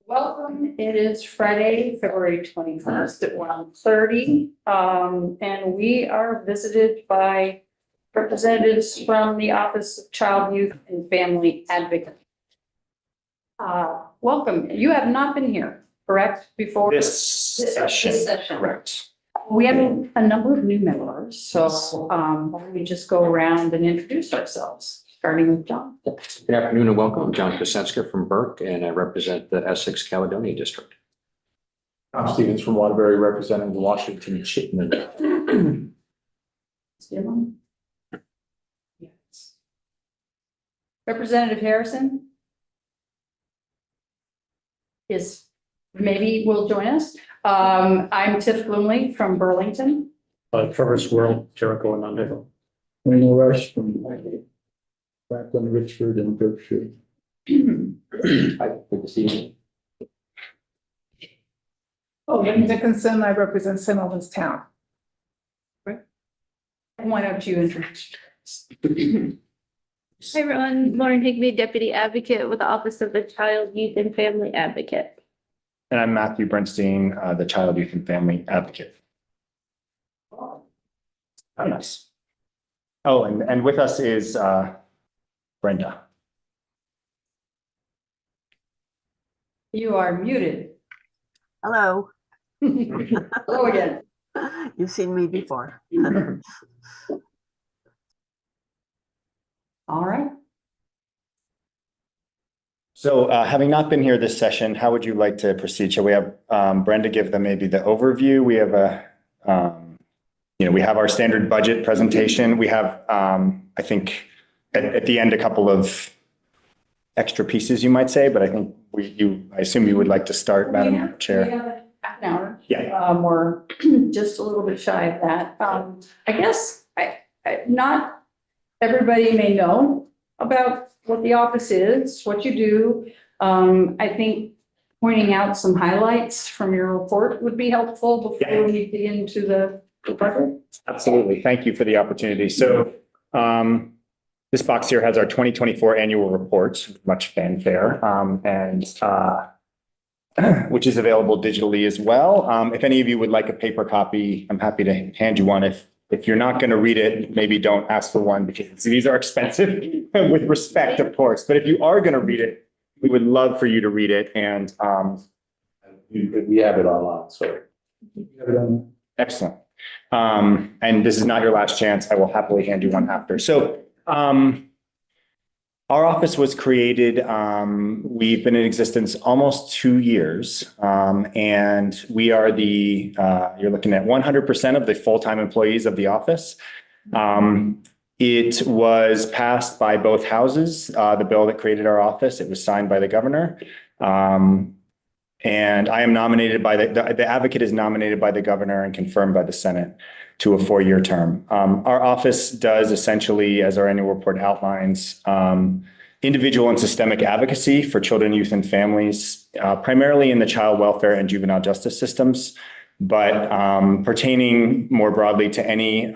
Welcome. It is Friday, February 21st at 1:30. And we are visited by representatives from the Office of Child, Youth, and Family Advocate. Welcome. You have not been here, correct, before? This session, correct. We have a number of new members, so why don't we just go around and introduce ourselves, starting with John. Good afternoon and welcome. I'm John Kosenska from Burke, and I represent the Essex Caledonia District. I'm Stevens from Waterbury, representing the Washington Chittenden. Stephen? Yes. Representative Harrison? Maybe will join us. I'm Tiff Bloomley from Burlington. Trevor Squirrel, Jericho and Nunde. Wayne Rush from Franklin, Richford, and Berkshire. Hi, good to see you. Oh, Lynn Dickinson, I represent St. Albans Town. Why don't you introduce yourselves? Hi everyone, Lauren Higbee, Deputy Advocate with the Office of the Child, Youth and Family Advocate. And I'm Matthew Bernstein, the Child, Youth and Family Advocate. Oh, Nice. Oh, and with us is Brenda. you are muted. Hello, Hello again. you've seen me before. All right. So having not been here this session, how would you like to proceed? Shall we have Brenda give them maybe the overview? We have we have our standard budget presentation. We have, I think, at the end, a couple of extra pieces, you might say, but I think I assume you would like to start, Madam We Chair. have half an hour. Yeah. We're just a little bit shy of that. I guess not everybody may know about what the office is, what you do. I think pointing out some highlights from your report would be helpful before we get into the budget. Absolutely. Thank you for the opportunity. So this box here has our 2024 annual report, much fanfare, which is available digitally as well. If any of you would like a paper copy, I'm happy to hand you one. If you're not going to read it, maybe don't ask for one because these are expensive with respect, of course. But if you are going to read it, we would love for you to read it. And We have it online, so. excellent. And this is not your last chance. I will happily hand you one after. So our office was created, we've been in existence almost 2 years, and we are you're looking at 100% of the full-time employees of the office. It was passed by both houses, the bill that created our office. It was signed by the governor. And I am nominated by the advocate is nominated by the governor and confirmed by the Senate to a 4-year term. Our office does essentially, as our annual report outlines, individual and systemic advocacy for children, youth, and families, primarily in the child welfare and juvenile justice systems, but pertaining more broadly to any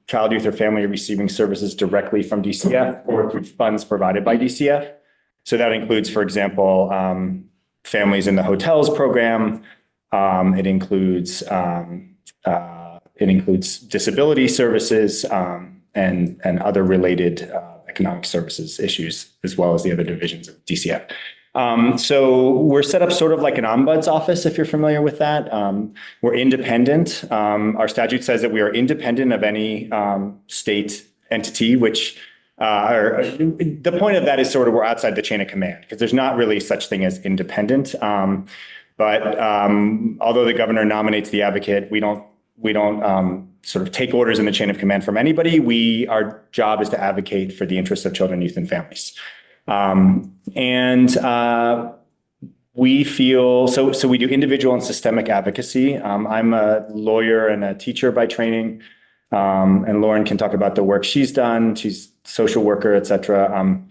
child, youth, or family receiving services directly from DCF or through funds provided by DCF. So that includes, for example, families in the hotels program. It includes disability services and other related economic services issues, as well as the other divisions of DCF. So we're set up sort of like an ombuds office, if you're familiar with that. We're independent. Our statute says that we are independent of any state entity, which the point of that is sort of we're outside the chain of command because there's not really such thing as independent. But although the governor nominates the advocate, we don't sort of take orders in the chain of command from anybody. Our job is to advocate for the interests of children, youth, and families. We feel so we do individual and systemic advocacy. I'm a lawyer and a teacher by training. And Lauren can talk about the work she's done. She's a social worker, et cetera.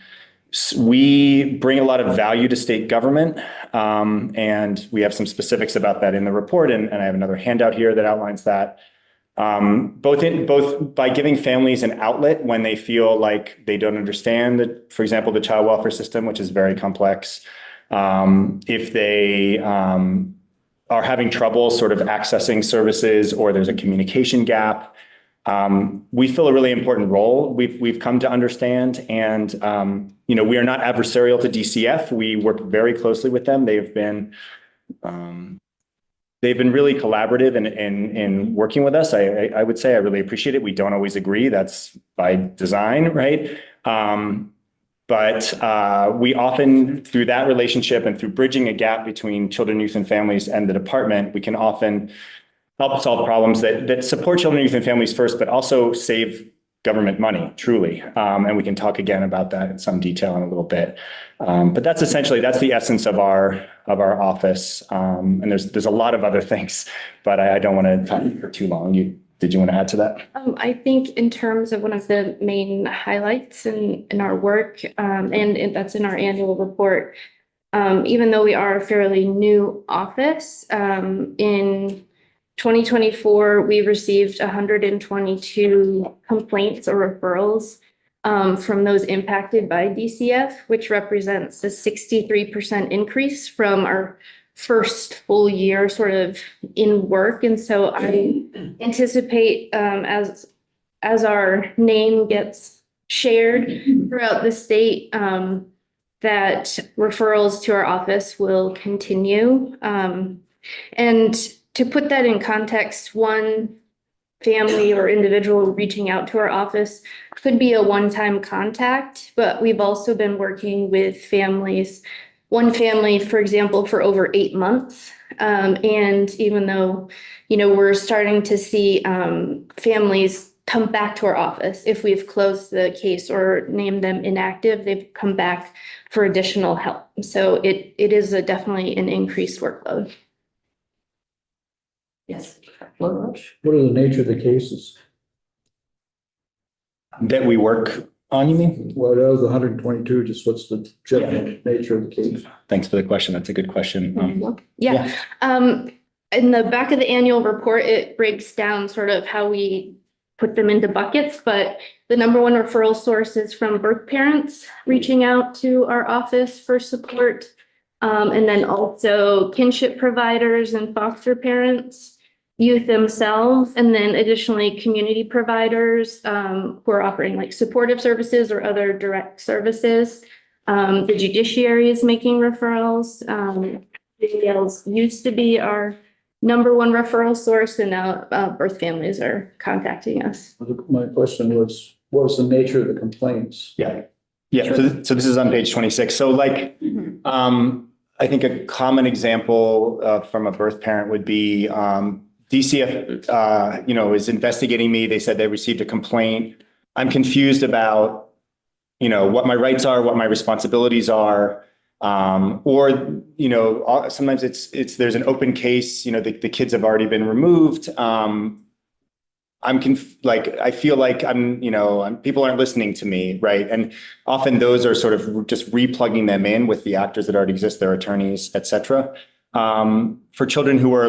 We bring a lot of value to state government, and we have some specifics about that in the report. And I have another handout here that outlines that. Both by giving families an outlet when they feel like they don't understand, for example, the child welfare system, which is very complex, If they are having trouble sort of accessing services or there's a communication gap, we fill a really important role. We've come to understand, and we are not adversarial to DCF. We work very closely with them. They've been really collaborative in working with us. I would say I really appreciate it. We don't always agree. That's by design, right? But we often, through that relationship and through bridging a gap between children, youth, and families and the department, we can often help solve problems that support children, youth, and families first, but also save government money, truly. And we can talk again about that in some detail in a little bit. But that's the essence of our office. And there's a lot of other things, but I don't want to talk for too long. Did you want to add to that? I think in terms of one of the main highlights in our work, and that's in our annual report, even though we are a fairly new office, in 2024, we received 122 complaints or referrals from those impacted by DCF, which represents a 63% increase from our first full year sort of in work. And so I anticipate as our name gets shared throughout the state, that referrals to our office will continue. And to put that in context, one family or individual reaching out to our office could be a one-time contact, but we've also been working with families, one family, for example, for over 8 months. And even though, we're starting to see families come back to our office, if we've closed the case or named them inactive, they've come back for additional help. So it is definitely an increased workload. Yes. What are the nature of the cases? That we work on, you mean? Well, out of the 122, just what's the general nature of the case? Thanks for the question. That's a good question. Yeah. In the back of the annual report, it breaks down sort of how we put them into buckets, but the number one referral source is from birth parents reaching out to our office for support. And then also kinship providers and foster parents, youth themselves, and then additionally community providers who are offering like supportive services or other direct services. The judiciary is making referrals. JLs used to be our number one referral source, and now birth families are contacting us. My question was, what was the nature of the complaints? Yeah. So this is on page 26. So I think a common example from a birth parent would be DCF, is investigating me. They said they received a complaint. I'm confused about, what my rights are, what my responsibilities are. Or sometimes there's an open case, the kids have already been removed. I feel like people aren't listening to me, right? And often those are sort of just replugging them in with the actors that already exist, their attorneys, et cetera. For children who are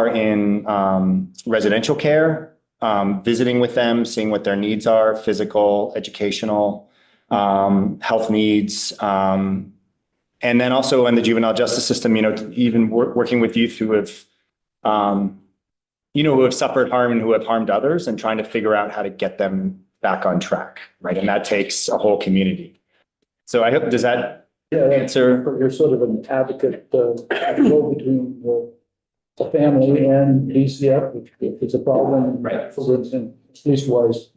in residential care, visiting with them, seeing what their needs are, physical, educational, health needs, and then also in the juvenile justice system, even working with youth who have suffered harm and who have harmed others, and trying to figure out how to get them back on track, right? And that takes a whole community. So I hope, does that answer? You're sort of an advocate, go between the family and DCF. If it's a problem, Right. For instance, police-wise,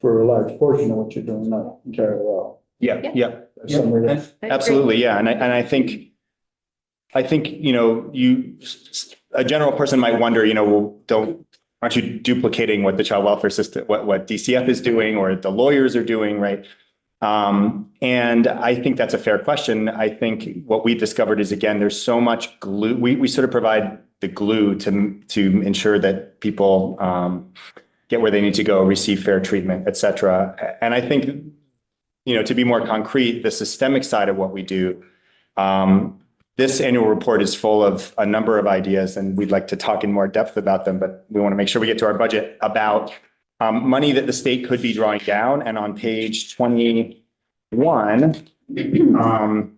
for a large portion of what you're doing, not entirely well. Yeah. Absolutely. Yeah. And I think, a general person might wonder, aren't you duplicating what the child welfare system, what DCF is doing or the lawyers are doing, right? And I think that's a fair question. I think what we've discovered is, again, there's so much glue. We sort of provide the glue to ensure that people get where they need to go, receive fair treatment, et cetera. And I think, to be more concrete, the systemic side of what we do, this annual report is full of a number of ideas, and we'd like to talk in more depth about them, but we want to make sure we get to our budget about money that the state could be drawing down. And on page 21, On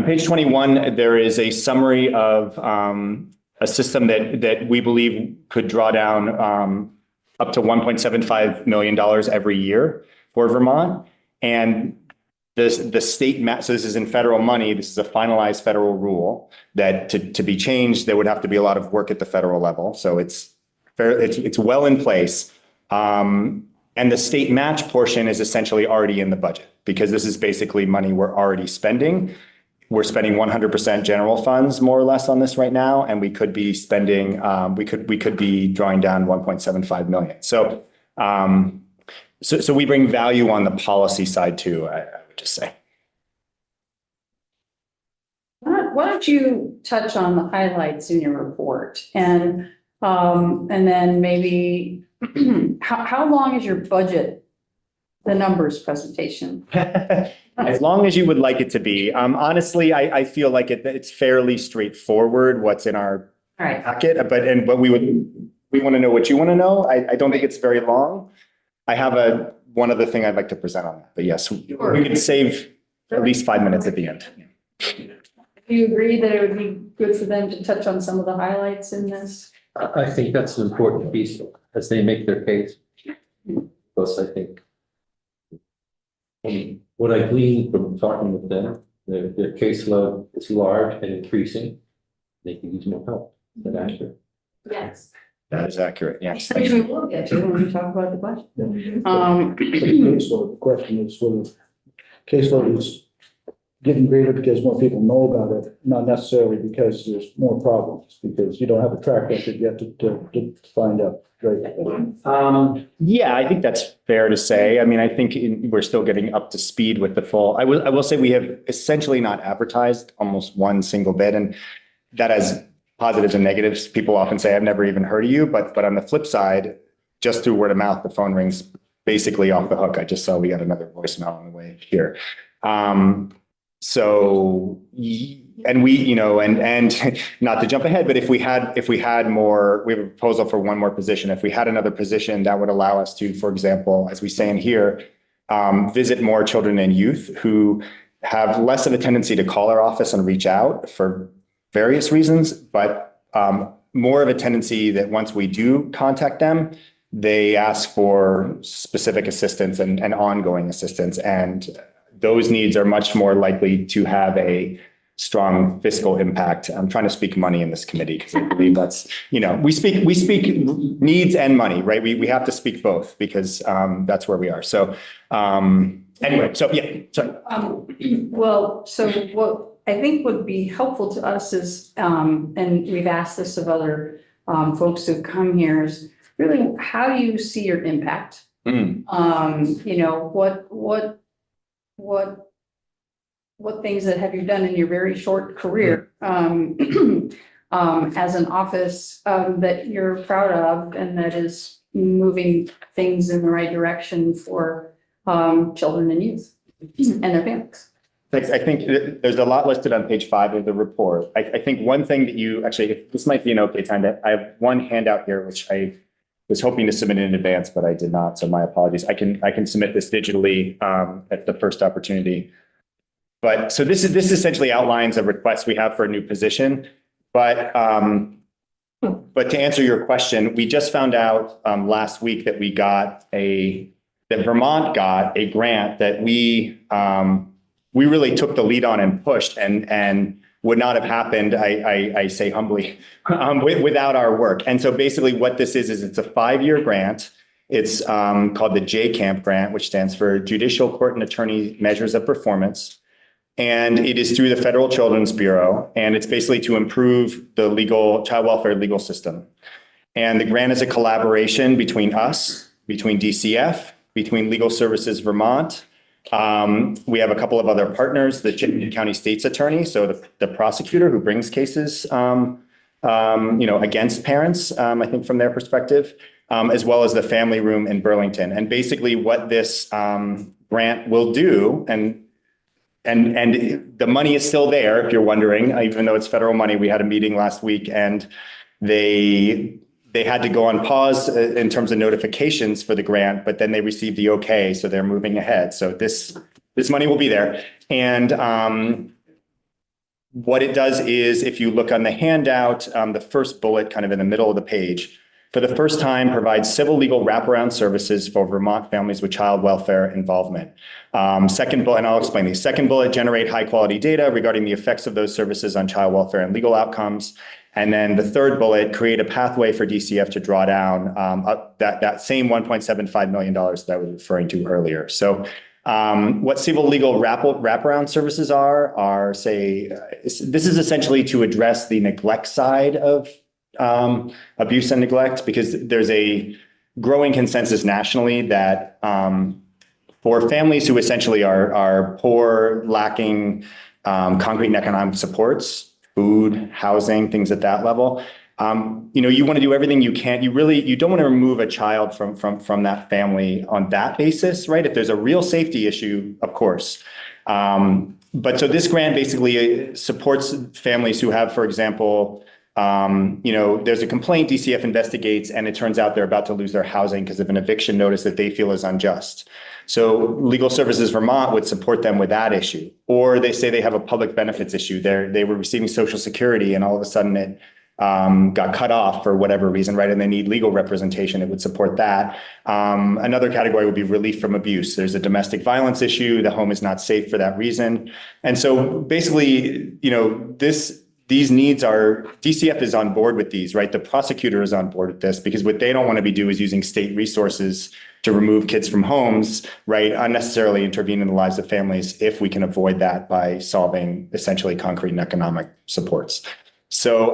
page 21, there is a summary of a system that we believe could draw down up to $1.75 million every year for Vermont. And the state so this is in federal money. This is a finalized federal rule that to be changed, there would have to be a lot of work at the federal level. So it's well in place. And the state match portion is essentially already in the budget because this is basically money we're already spending. We're spending 100% general funds more or less on this right now, and we could be spending, we could be drawing down 1.75 million. So, so we bring value on the policy side too, I would just say. Why don't you touch on the highlights in your report and then maybe how long is your budget, the numbers presentation? As long as you would like it to be. Honestly, I feel like it's fairly straightforward what's in our All right. packet, but we want to know what you want to know. I don't think it's very long. I have one other thing I'd like to present on that, but yes, we can save at least 5 minutes at the end. Do you agree that it would be good for them to touch on some of the highlights in this? I think that's an important piece as they make their case. Plus, I think, what I gleaned from talking with them, their caseload is large and increasing. They can use more help. Is that accurate? Yes. That is accurate, yes. Which we will get to when we talk about the budget. Caseload, the question is whether caseload is getting greater because more people know about it, not necessarily because there's more problems, because you don't have a track record yet to find out. Right. Yeah, I think that's fair to say. I mean, I think we're still getting up to speed with the full. I will say we have essentially not advertised almost one single bit, and that has positives and negatives. People often say, I've never even heard of you, but on the flip side, just through word of mouth, the phone rings basically off the hook. I just saw we got another voicemail on the way here. So, and we, you know, and not to jump ahead, but if we had more, we have a proposal for one more position. If we had another position that would allow us to, for example, as we say in here, visit more children and youth who have less of a tendency to call our office and reach out for various reasons, but more of a tendency that once we do contact them, they ask for specific assistance and ongoing assistance. And those needs are much more likely to have a strong fiscal impact. I'm trying to speak money in this committee because I believe that's, you know, we speak needs and money, right? We have to speak both because that's where we are. So anyway, so yeah, sorry. Well, so what I think would be helpful to us is, and we've asked this of other folks who've come here, is really how do you see your impact? You know, what things that have you done in your very short career as an office that you're proud of and that is moving things in the right direction for children and youth and their families? Thanks. I think there's a lot listed on page 5 of the report. I think one thing that you actually, this might be an okay time to, I have one handout here, which I was hoping to submit in advance, but I did not. So my apologies. I can submit this digitally at the first opportunity. But so this essentially outlines a request we have for a new position. But to answer your question, we just found out last week that that Vermont got a grant that we really took the lead on and pushed and would not have happened, I say humbly, without our work. And so basically what this is it's a 5-year grant. It's called the JCAMP grant, which stands for Judicial Court and Attorney Measures of Performance. And it is through the Federal Children's Bureau. And it's basically to improve the child welfare legal system. And the grant is a collaboration between us, between DCF, between Legal Services Vermont. We have a couple of other partners, the Chittenden County State's Attorney, so the prosecutor who brings cases, you know, against parents, I think from their perspective, as well as the Family Room in Burlington. And basically what this grant will do, and the money is still there, if you're wondering, even though it's federal money. We had a meeting last week and they had to go on pause in terms of notifications for the grant, but then they received the okay, so they're moving ahead. So this this money will be there. And what it does is, if you look on the handout, the first bullet kind of in the middle of the page, for the first time, provides civil legal wraparound services for Vermont families with child welfare involvement. Second bullet, and I'll explain these. Second bullet, generate high quality data regarding the effects of those services on child welfare and legal outcomes. And then the third bullet, create a pathway for DCF to draw down that same $1.75 million that I was referring to earlier. So what civil legal wraparound services are say, this is essentially to address the neglect side of abuse and neglect, because there's a growing consensus nationally that for families who essentially are poor, lacking concrete and economic supports, food, housing, things at that level, you want to do everything you can. You don't want to remove a child from that family on that basis, right? If there's a real safety issue, of course. But so this grant basically supports families who have, for example, there's a complaint, DCF investigates, and it turns out they're about to lose their housing because of an eviction notice that they feel is unjust. So Legal Services Vermont would support them with that issue. Or they say they have a public benefits issue. They were receiving Social Security and all of a sudden it got cut off for whatever reason, right? And they need legal representation. It would support that. Another category would be relief from abuse. There's a domestic violence issue. The home is not safe for that reason. And so basically, these needs are, DCF is on board with these, right? The prosecutor is on board with this, because what they don't want to be doing is using state resources to remove kids from homes, right? Unnecessarily intervene in the lives of families if we can avoid that by solving essentially concrete and economic supports. So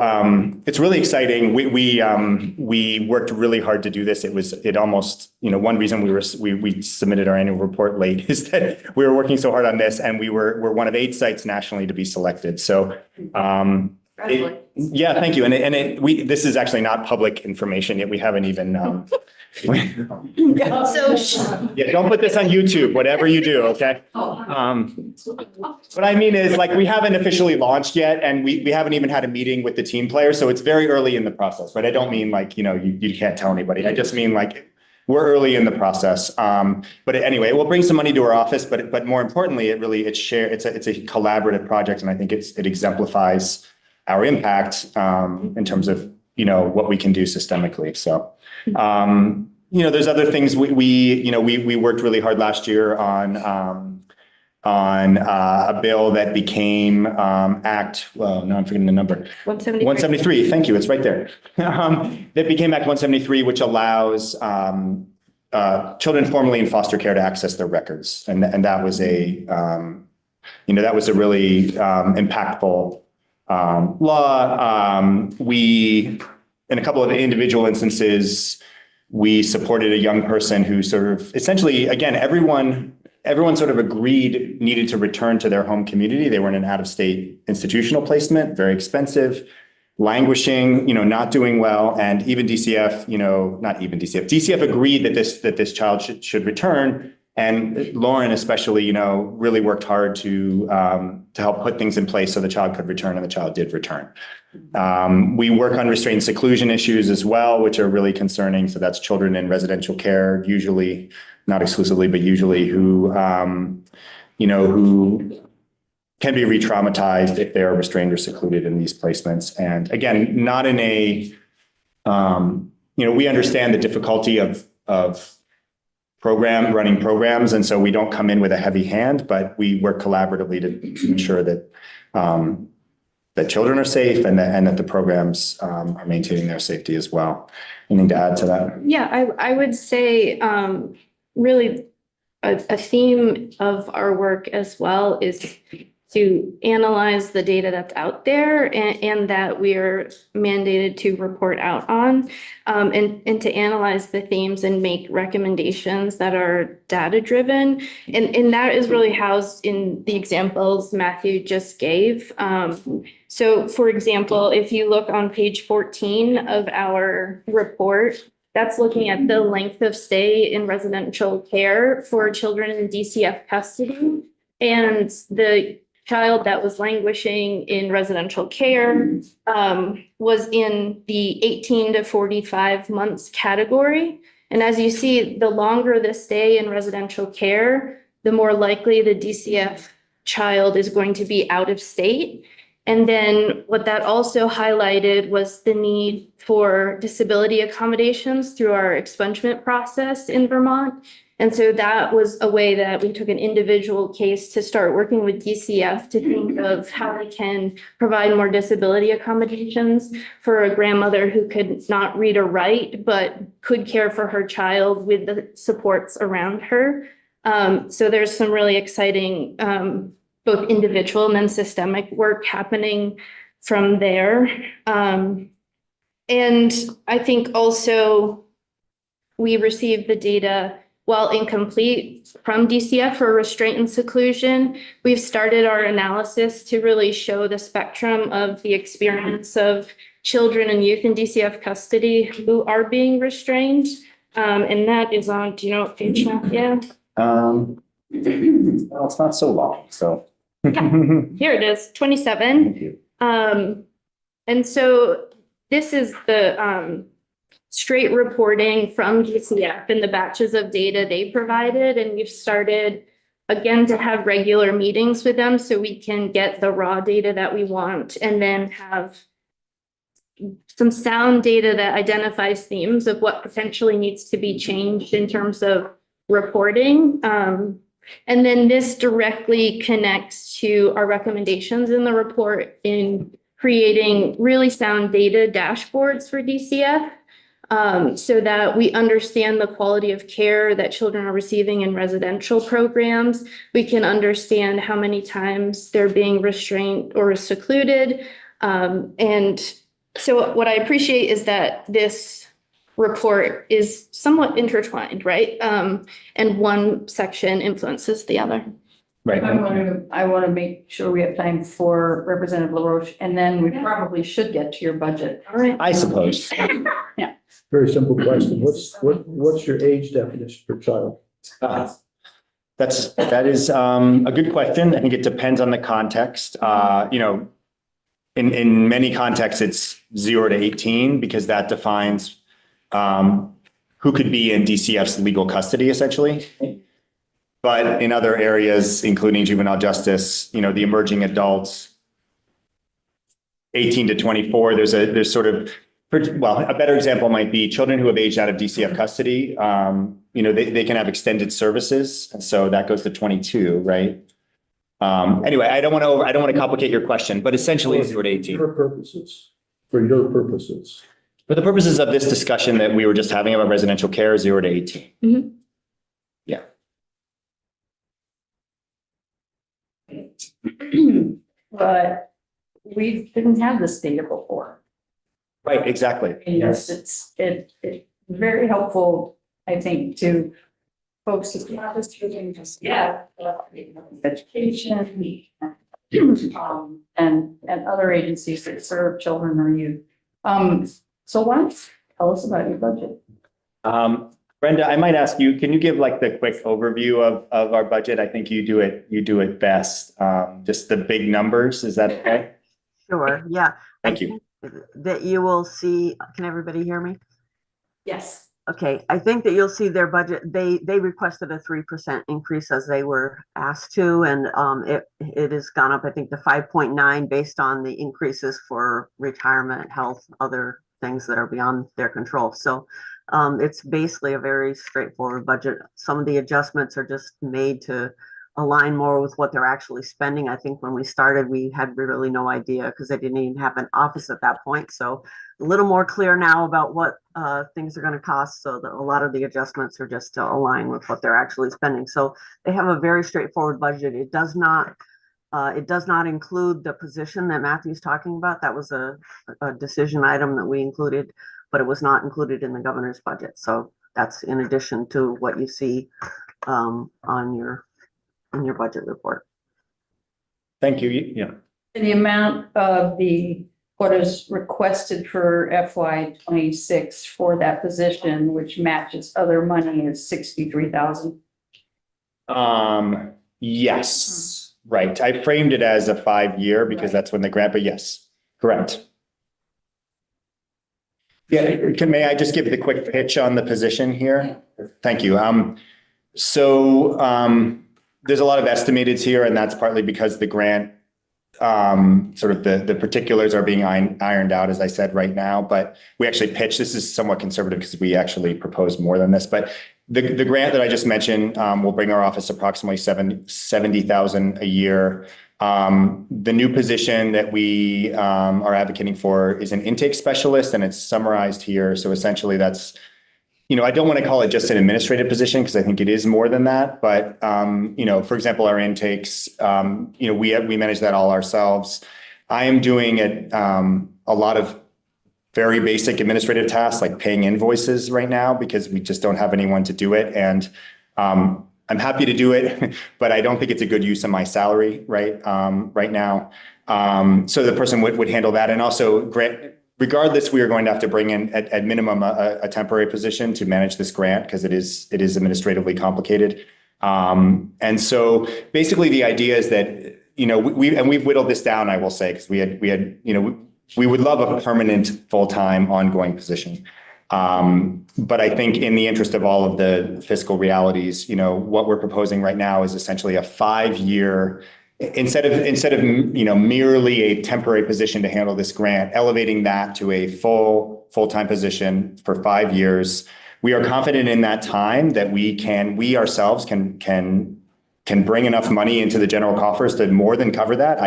it's really exciting. We worked really hard to do this. It almost, one reason we submitted our annual report late is that we were working so hard on this, and we're one of 8 sites nationally to be selected. So yeah, thank you. This is actually not public information yet. We haven't even yeah, don't put this on YouTube, whatever you do, okay? What I mean is, we haven't officially launched yet, and we haven't even had a meeting with the team players, so it's very early in the process, right? I don't mean you can't tell anybody. I just mean we're early in the process. But anyway, it will bring some money to our office, but more importantly, it's a collaborative project, and I think it exemplifies our impact in terms of what we can do systemically. So there's other things we worked really hard last year on a bill that became Act, well, now I'm forgetting the number. 173, thank you, it's right there. That became Act 173, which allows children formerly in foster care to access their records. And that was a really impactful law. We, in a couple of individual instances, we supported a young person who sort of essentially, again, everyone sort of agreed needed to return to their home community. They were in an out-of-state institutional placement, very expensive, languishing, not doing well. And even DCF, not even DCF, DCF agreed that this child should return. And Lauren especially, really worked hard to help put things in place so the child could return, and the child did return. We work on restraint seclusion issues as well, which are really concerning. So that's children in residential care, usually, not exclusively, but usually who can be re-traumatized if they're restrained or secluded in these placements. And again, not in a, we understand the difficulty of running programs. And so we don't come in with a heavy hand, but we work collaboratively to ensure that that children are safe and that the programs are maintaining their safety as well. Anything to add to that? Yeah, I would say really a theme of our work as well is to analyze the data that's out there and that we are mandated to report out on, and to analyze the themes and make recommendations that are data-driven. And that is really housed in the examples Matthew just gave. So for example, if you look on page 14 of our report, that's looking at the length of stay in residential care for children in DCF custody. And the child that was languishing in residential care was in the 18 to 45 months category. And as you see, the longer the stay in residential care, the more likely the DCF child is going to be out of state. And then what that also highlighted was the need for disability accommodations through our expungement process in Vermont. And so that was a way that we took an individual case to start working with DCF to think of how we can provide more disability accommodations for a grandmother who could not read or write, but could care for her child with the supports around her. So there's some really exciting both individual and then systemic work happening from there. And I think also we received the data, while incomplete, from DCF for restraint and seclusion. We've started our analysis to really show the spectrum of the experience of children and youth in DCF custody who are being restrained. And that is on, do you know what page now? Yeah. Well, it's not so long, so. Here it is, 27. Thank you. And so this is the straight reporting from DCF and the batches of data they provided. And we've started again to have regular meetings with them so we can get the raw data that we want and then have some sound data that identifies themes of what potentially needs to be changed in terms of reporting. And then this directly connects to our recommendations in the report in creating really sound data dashboards for DCF, so that we understand the quality of care that children are receiving in residential programs. We can understand how many times they're being restrained or secluded. And so what I appreciate is that this report is somewhat intertwined, right? And one section influences the other. Right. I want to make sure we have time for Representative LaRoche, and then we probably should get to your budget. All right. I suppose. Very simple question. What's your age definition for child? That is a good question. I think it depends on the context. In many contexts, it's 0 to 18 because that defines who could be in DCF's legal custody, essentially. But in other areas, including juvenile justice, the emerging adults, 18 to 24, there's sort of, well, a better example might be children who have aged out of DCF custody. They can have extended services. And so that goes to 22, right? Anyway, I don't want to complicate your question, but essentially it's 0 to 18. For your purposes. For the purposes of this discussion that we were just having about residential care, 0 to 18. Mm-hmm. Yeah. But we didn't have this data before. Right, exactly. And yes, it's very helpful, I think, to folks who not just using just education and other agencies that serve children or youth. So why don't you tell us about your budget? Brenda, I might ask you, can you give like the quick overview of our budget? I think you do it best. Just the big numbers. Is that okay? Sure, yeah. Thank you. That you will see, can everybody hear me? Yes. Okay, I think that you'll see their budget, they requested a 3% increase as they were asked to, and it has gone up, I think, to 5.9 based on the increases for retirement, health, other things that are beyond their control. So it's basically a very straightforward budget. Some of the adjustments are just made to align more with what they're actually spending. I think when we started, we had really no idea because they didn't even have an office at that point. So a little more clear now about what things are going to cost. So that a lot of the adjustments are just to align with what they're actually spending. So they have a very straightforward budget. It does not include the position that Matthew's talking about. That was a decision item that we included, but it was not included in the governor's budget. So that's in addition to what you see in your budget report. Thank you. Yeah. And the amount of what is requested for FY 26 for that position, which matches other money, is 63,000. Yes, right. I framed it as a 5-year because that's when the grant, but yes, correct. Yeah, may I just give the quick pitch on the position here? Thank you. there's a lot of estimateds here, and that's partly because the grant, sort of the particulars are being ironed out, as I said, right now. But we actually pitched, this is somewhat conservative because we actually proposed more than this, but the grant that I just mentioned, will bring our office approximately $70,000 a year. The new position that we, are advocating for is an intake specialist, and it's summarized here. So essentially that's, I don't want to call it just an administrative position because I think it is more than that. But, for example, our intakes, we manage that all ourselves. I am doing a lot of very basic administrative tasks like paying invoices right now because we just don't have anyone to do it. And I'm happy to do it, but I don't think it's a good use of my salary right now. So the person would handle that. And also regardless, we are going to have to bring in at minimum a temporary position to manage this grant because it is administratively complicated. And so basically the idea is that, we've whittled this down, I will say, because we would love a permanent full-time ongoing position. But I think in the interest of all of the fiscal realities, what we're proposing right now is essentially a 5-year, instead of merely a temporary position to handle this grant, elevating that to a full-time position for 5 years. We are confident in that time that we ourselves can bring enough money into the general coffers to more than cover that.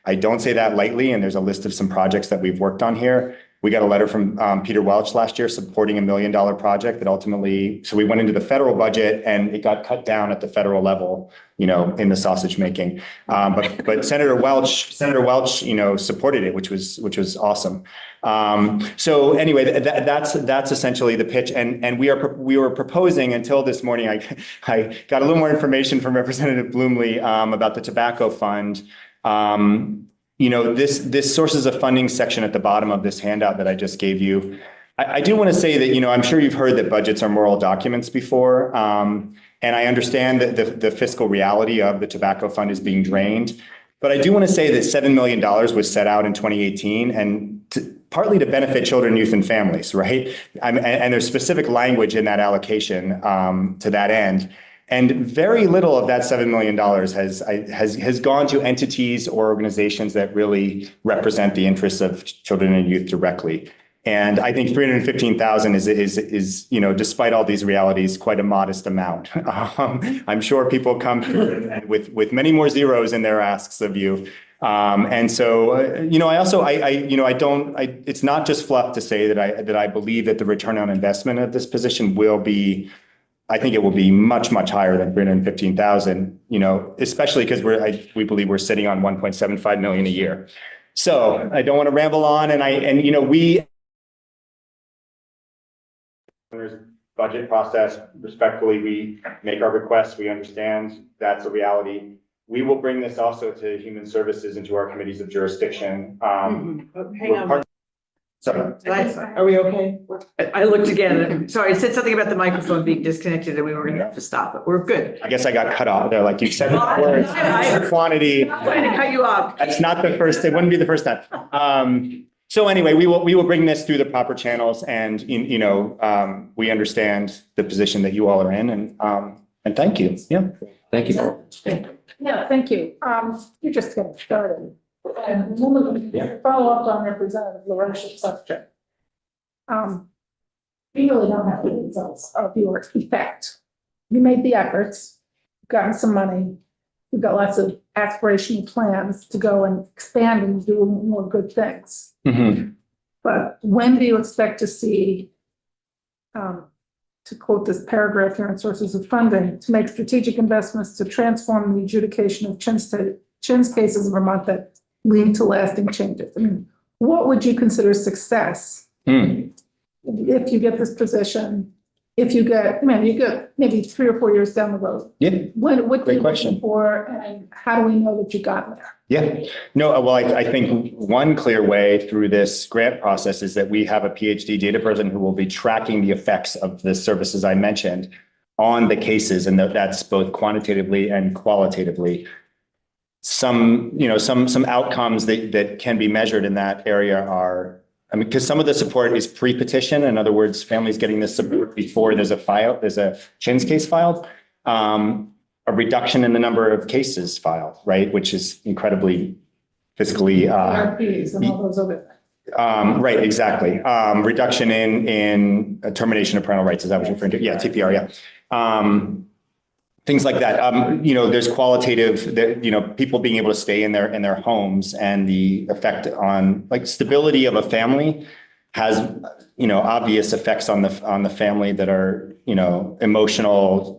I don't say that lightly, and there's a list of some projects that we've worked on here. We got a letter from Peter Welch last year supporting $1 million project that ultimately, so we went into the federal budget and it got cut down at the federal level, in the sausage making. But Senator Welch, supported it, which was awesome. So anyway, that's essentially the pitch. And we were proposing until this morning, I got a little more information from Representative Bloomley about the tobacco fund. This sources of funding section at the bottom of this handout that I just gave you. I do want to say that, I'm sure you've heard that budgets are moral documents before. And I understand that the fiscal reality of the tobacco fund is being drained. But I do want to say that $7 million was set out in 2018 and partly to benefit children, youth, and families, right? And there's specific language in that allocation to that end. And very little of that $7 million has gone to entities or organizations that really represent the interests of children and youth directly. And I think 315,000 is despite all these realities, quite a modest amount. I'm sure people come with many more zeros in their asks of you. And so, it's not just fluff to say that I believe that the return on investment of this position will be, I think it will be much, much higher than 315,000, especially because we believe we're sitting on 1.75 million a year. So I don't want to ramble on. We budget process, respectfully, we make our requests. We understand that's a reality. We will bring this also to Human Services and to our committees of jurisdiction. Hang on. Sorry. Are we okay? I looked again. Sorry, I said something about the microphone being disconnected and we were going to have to stop it. We're good. I guess I got cut off there. Like you said, words, quantity. I'm trying to cut you off. That's not the first. It wouldn't be the first time. So anyway, we will bring this through the proper channels, and we understand the position that you all are in, and thank you. Yeah. Thank you. Yeah, thank you. You're just getting started. And follow up on Representative LaRoche's question. We really don't have the results of your effect. You made the efforts, you've gotten some money, you've got lots of aspirational plans to go and expand and do more good things. Mm-hmm. But when do you expect to see, to quote this paragraph here in sources of funding, to make strategic investments to transform the adjudication of Chin's cases in Vermont that lead to lasting changes? I mean, what would you consider success if you get this position? If you get, you get maybe 3 or 4 years down the road. Yeah. What are you question. looking for, and how do we know that you got there? Yeah. No, well, I think one clear way through this grant process is that we have a PhD data person who will be tracking the effects of the services I mentioned on the cases, and that's both quantitatively and qualitatively. Some outcomes that can be measured in that area are, because some of the support is pre-petition. In other words, families getting this support before there's a CHIN's case filed. a reduction in the number of cases filed, right? Which is incredibly fiscally, RPs and all those other things. right, exactly. Reduction in termination of parental rights. Is that what you're referring to? Yeah, TPR, yeah. Things like that. There's qualitative that, people being able to stay in their homes, and the effect on like stability of a family has, obvious effects on the family that are, emotional,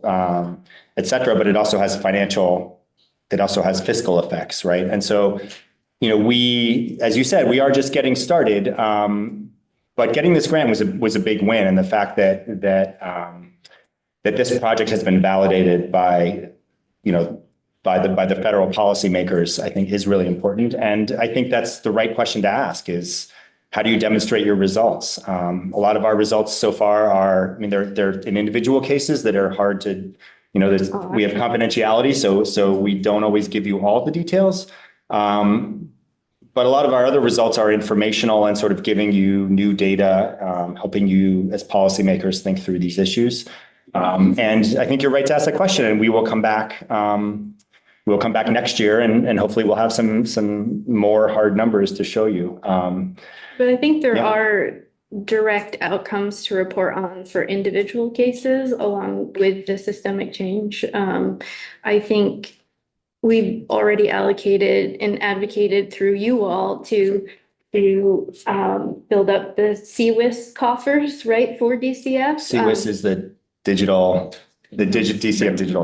et cetera, but it also has fiscal effects, right? And so, we, as you said, we are just getting started. But getting this grant was a big win. And the fact that this project has been validated by the federal policymakers, I think is really important. And I think that's the right question to ask is, how do you demonstrate your results? A lot of our results so far are, they're in individual cases that are hard to, we have confidentiality, so we don't always give you all the details. But a lot of our other results are informational and sort of giving you new data, helping you as policymakers think through these issues. And I think you're right to ask that question, and we will come back. We'll come back next year, and hopefully we'll have some more hard numbers to show you. But I think there are direct outcomes to report on for individual cases along with the systemic change. I think we've already allocated and advocated through you all to build up the CWIS coffers, right, for DCF. CWIS is the DCF digital.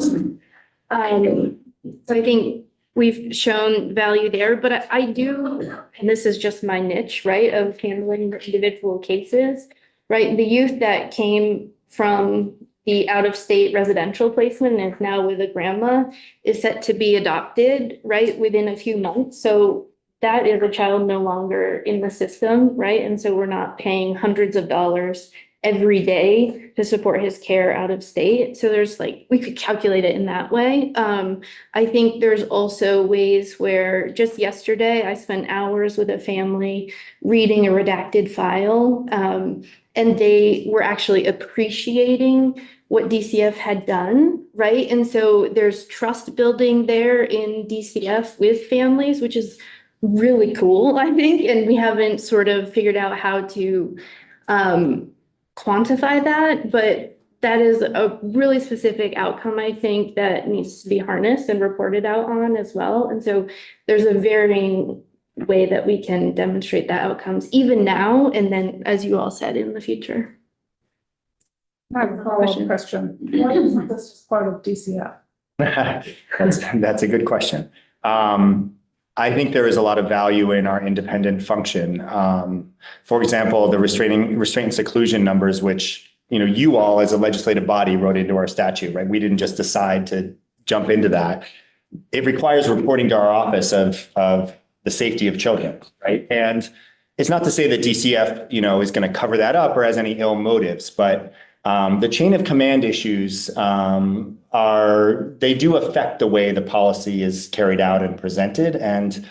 So I think we've shown value there, but I do, and this is just my niche, right, of handling individual cases, right? The youth that came from the out-of-state residential placement and is now with a grandma is set to be adopted, right, within a few months. So that is a child no longer in the system, right? And so we're not paying hundreds of dollars every day to support his care out of state. So there's we could calculate it in that way. I think there's also ways where just yesterday I spent hours with a family reading a redacted file, and they were actually appreciating what DCF had done, right? And so there's trust building there in DCF with families, which is really cool, I think. And we haven't sort of figured out how to quantify that, but that is a really specific outcome, I think, that needs to be harnessed and reported out on as well. And so there's a varying way that we can demonstrate that outcomes even now, and then, as you all said, in the future. I have a follow-up question. Why isn't this just part of DCF? That's a good question. I think there is a lot of value in our independent function. For example, the restraint and seclusion numbers, which, you all as a legislative body wrote into our statute, right? We didn't just decide to jump into that. It requires reporting to our office of the safety of children, right? And it's not to say that DCF, is going to cover that up or has any ill motives, but the chain of command issues they do affect the way the policy is carried out and presented. And,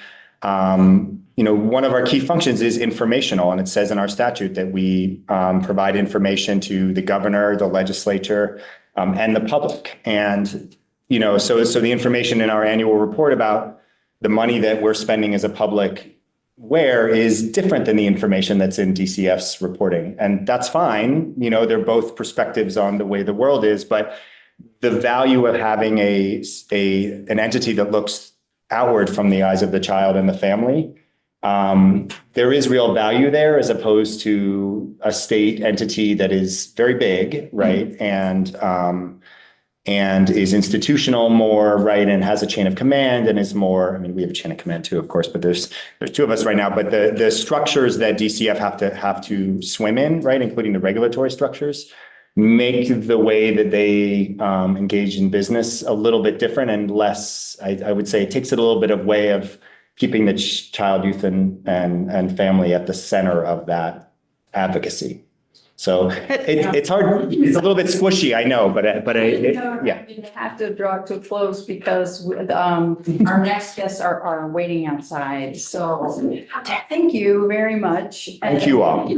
one of our key functions is informational, and it says in our statute that we provide information to the governor, the legislature, and the public. And, so the information in our annual report about the money that we're spending as a public where is different than the information that's in DCF's reporting. And that's fine. They're both perspectives on the way the world is, but the value of having an entity that looks outward from the eyes of the child and the family, there is real value there as opposed to a state entity that is very big, right? And is institutional more, right, and has a chain of command and is more, we have a chain of command too, of course, but there's two of us right now, but the structures that DCF have to swim in, right, including the regulatory structures, make the way that they engage in business a little bit different and less, I would say it takes it a little bit of way of keeping the child, youth, and family at the center of that advocacy. So it's hard, it's a little bit squishy, I know, but yeah. We have to draw it to a close because our next guests are waiting outside. So thank you very much. Thank you all.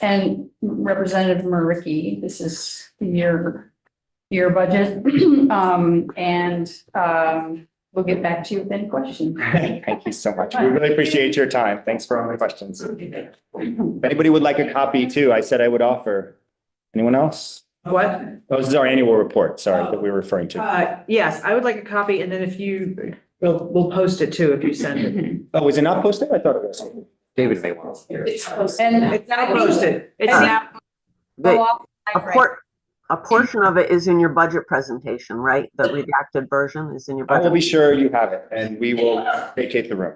And Representative Maricki, this is your your budget. We'll get back to you with any questions. Thank you so much. We really appreciate your time. Thanks for all the questions. If anybody would like a copy too, I said I would offer. Anyone else? What? Oh, this is our annual report, sorry, that we were referring to. Yes, I would like a copy, and then if you, we'll post it too, if you send it. Oh, is it not posted? I thought it was. David may want. And It's now posted. It's now. A portion of it is in your budget presentation, right? The redacted version is in your I will budget. be sure you have it and we will vacate the room.